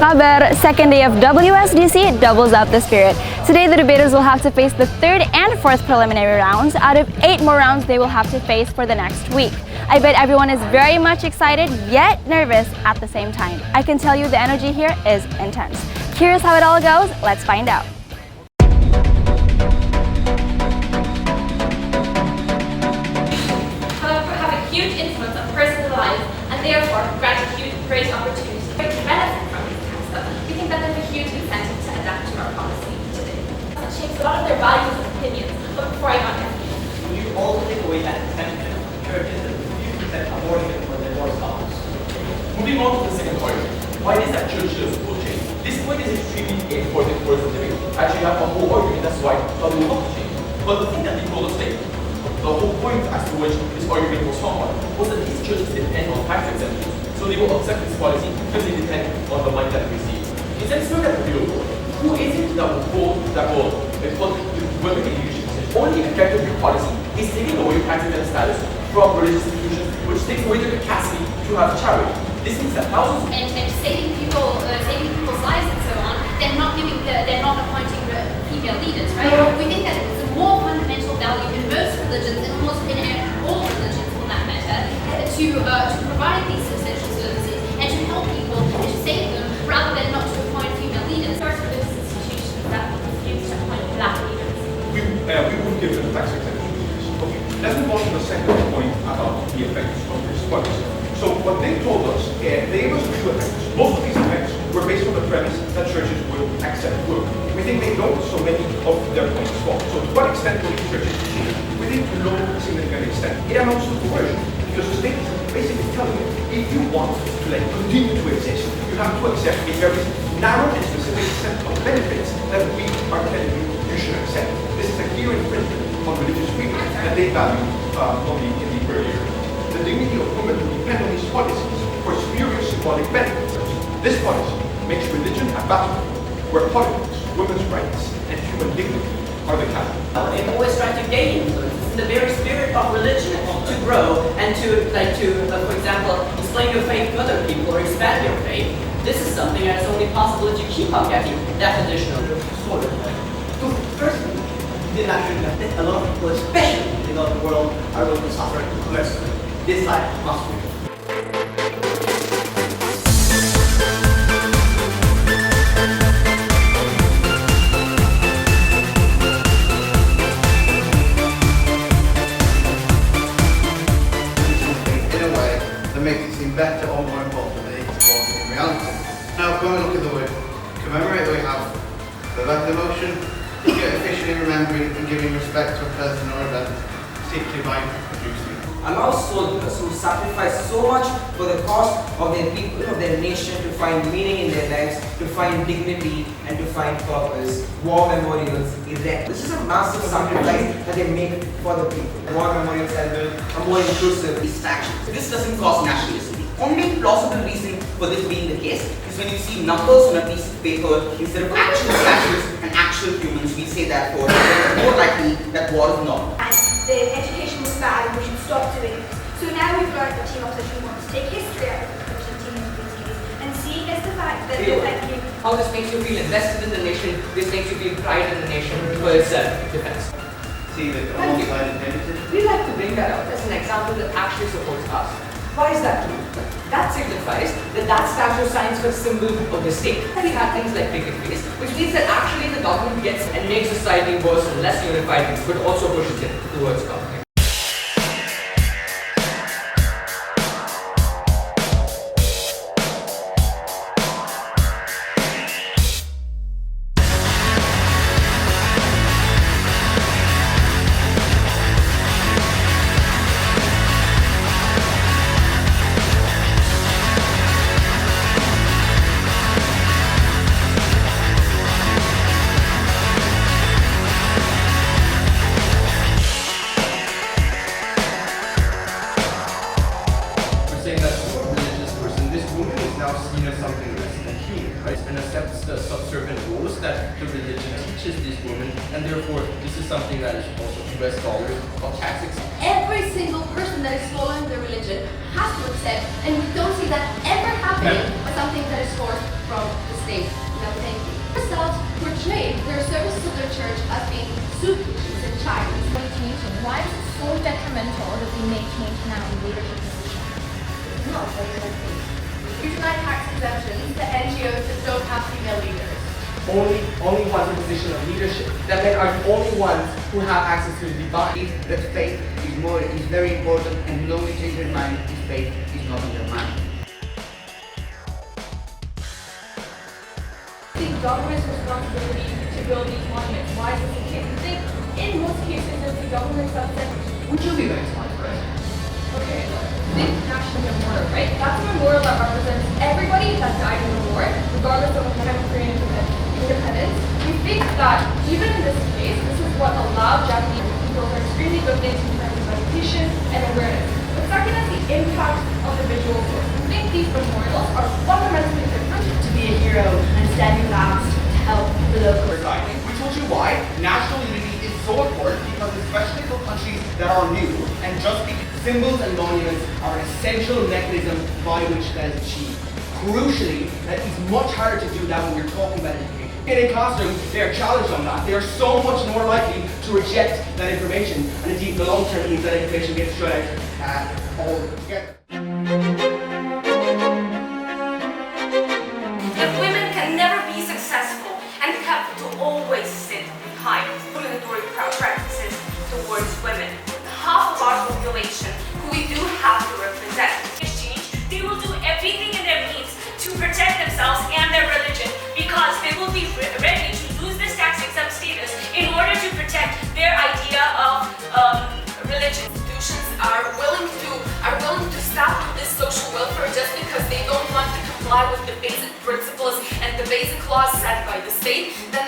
kabar? Second day of Wsdc doubles up the spirit. Today the debaters will have to face the third and fourth preliminary rounds out of 8 more rounds they will have to face for the next week. I bet everyone is very much excited yet nervous at the same time. I can tell you the energy here is intense. Curious how it all goes? Let's find out. However, have a huge influence on personal lives and therefore grant a huge great opportunity to benefit from these council. We think that there's a huge incentive to adapt to our policy today. It shapes a lot of their values and opinions, but before I got there. Will you also take away that exemption of churches that refuse to accept abortion for their divorce spouse? Moving on to the second point, why is that churches will change? This point is extremely important for the debate. Actually, I have a whole argument, that's why we will not change. But the thing that we told us later, the whole point as to which this argument was founded was that these churches depend on tax exemptions. So they will accept this policy because they depend on the money that they receive. Instead, let's look at the real world. Who is it that will put women in leadership positions? Only effective new policy is taking away tax exempt status from religious institutions, which takes away the capacity to have charity. This means that thousands and saving people's lives and so on, they're not appointing female leaders, right? We think that it's a more fundamental value in most religions, and almost in all religions for that matter, to provide these essential services and to help people and to save them rather than not to appoint female leaders. First, religious institutions that refuse to appoint black leaders. We would give them tax exemptions. Okay, let's move on to the second point about the effects of this policy. So what they told us, they gave us two effects. Most of these effects were based on the premise that churches will accept women. We think they don't, so many of their points fall. So to what extent will these churches change? We think to no significant extent. It amounts to coercion, because the state is basically telling you, if you want to continue to exist, you have to accept a very narrow and specific set of benefits that we are telling you you should accept. This is a clear infringement on religious freedom that they value in the earlier. The dignity of women will depend on these policies for spurious symbolic benefits. This policy makes religion a battlefield where politics, women's rights, and human dignity are the category. They always try to gain influence. It's in the very spirit of religion to grow and for example, explain your faith to other people or expand your faith. This is something that is only possible if you keep on getting that additional sort of thing. So firstly, the natural that a lot of people, especially in the world, are going to suffer commercially. This side must be. In a way that makes it seem better or more important than it was in reality. Now, when we look at the word commemorate, we have the birthday motion, officially remembering and giving respect to a person or event, particularly by producing. Allows soldiers who sacrifice so much for the cause of their people, of their nation, to find meaning in their lives, to find dignity and to find purpose. War memorials erect. This is a massive sacrifice that they make for the people. War memorials celebrate a more inclusive distraction. This doesn't cause nationalism. The only plausible reason for this being the case is when you see numbers on a piece of paper instead of actual statues and actual humans. We say that for it's more likely that war is normal. The education was bad and we should stop doing it. So now we've learned that team opposition wants to take history out of the team activities and see as the fact that how this makes you feel invested in the nation, this makes you feel pride in the nation for its defense. See the alongside identity. We like to bring that out as an example that actually supports us. Why is that true? That signifies that that statue signs for a symbol of the state. And we have things like picket face, which means that actually the government gets and makes society worse and less unified, but also pushes it towards conflict. And accepts the subservient roles that the religion teaches these women, and therefore this is something that is also US dollars of tax exempt. Every single person that is following the religion has to accept, and we don't see that ever happening with something that is sourced from the state. No, thank you. Themselves portray their service to their church as being superstitious and childish. Why is it so detrimental that we make change now in leadership positions? No, we deny tax exemptions to NGOs that don't have female leaders. Only ones in position of leadership. That men are the only ones who have access to the divine. That faith is very important, and the only change in mind is faith is not in their mind. The government's responsibility to build these monuments. Why is this the case? I think in most cases it's the government's subsection. Would you be next month, right? Okay, think national memorial, right? That's a memorial that represents everybody that died in the war, regardless of what kind of Korean independence. We think that even in this case, this is what allowed Japanese people are extremely good things in terms of education and awareness. But second is the impact of the visual source. We think these memorials are fundamentally different. To be a hero and standing last to help the local. We told you why national unity is so important, because especially for countries that are new and just symbols and monuments are an essential mechanism by which that is achieved. Crucially, that is much harder to do that when we're talking about education. In a classroom, they are challenged on that. They are so much more likely to reject that information, and indeed, in the long term, means that information gets shut out altogether. If women can never be successful and have to always sit behind discriminatory practices towards women, half of our population who we do have to represent exchange, they will do everything in their means to protect themselves and their religion, because they will be ready to lose this tax exempt status in order to protect their idea of religion. Institutions are willing to stop this social welfare just because they don't want to comply with the basic principles and the basic laws set by the state. Then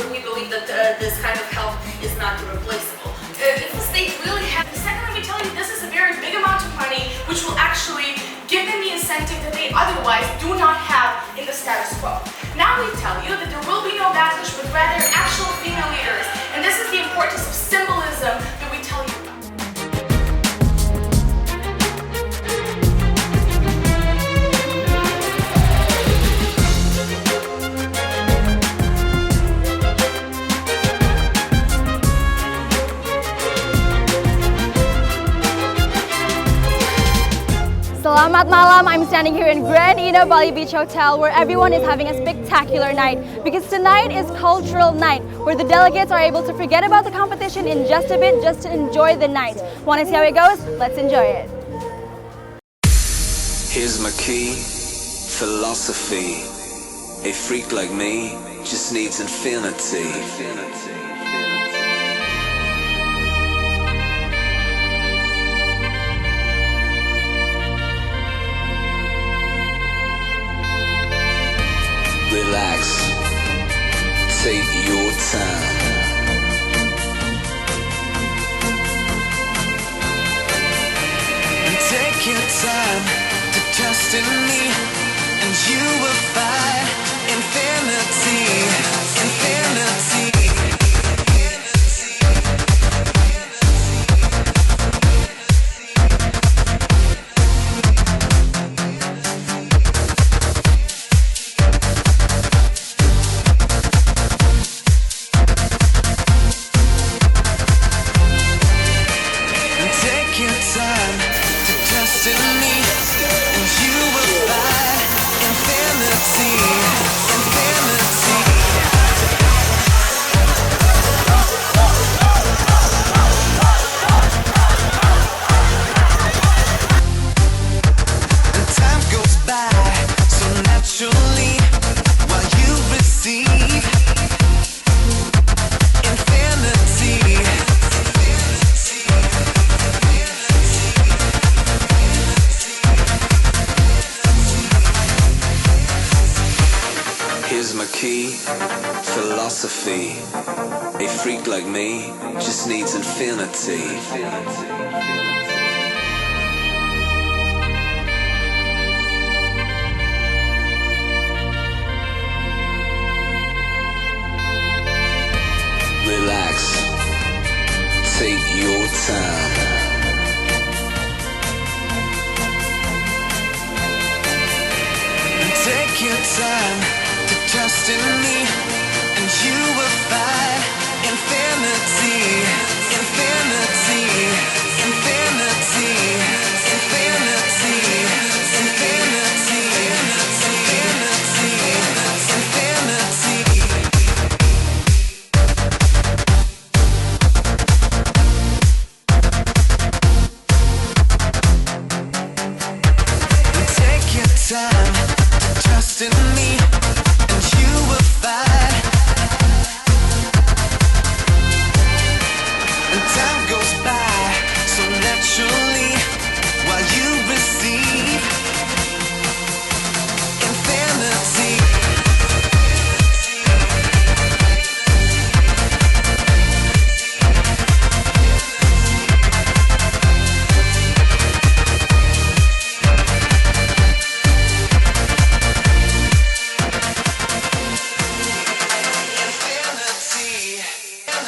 we believe that this kind of help is not replaceable. If the state really has, second, let me tell you, this is a very big amount of money which will actually give them the incentive that they otherwise do not have in the status quo. Now we tell you that there will be no backlash, but rather actual female leaders. And this is the importance of symbolism that we tell you about. Selamat malam. I'm standing here in Grand Ina Bali Beach Hotel, where everyone is having a spectacular night, because tonight is cultural night, where the delegates are able to forget about the competition in just a bit, just to enjoy the night. Want to see how it goes? Let's enjoy it. Here's my key, philosophy. A freak like me just needs infinity. Relax, take your time. And take your time to trust in me, and you will find infinity, infinity. Philosophy. A freak like me just needs infinity. Relax, take your time. And take your time to trust in me, and you will find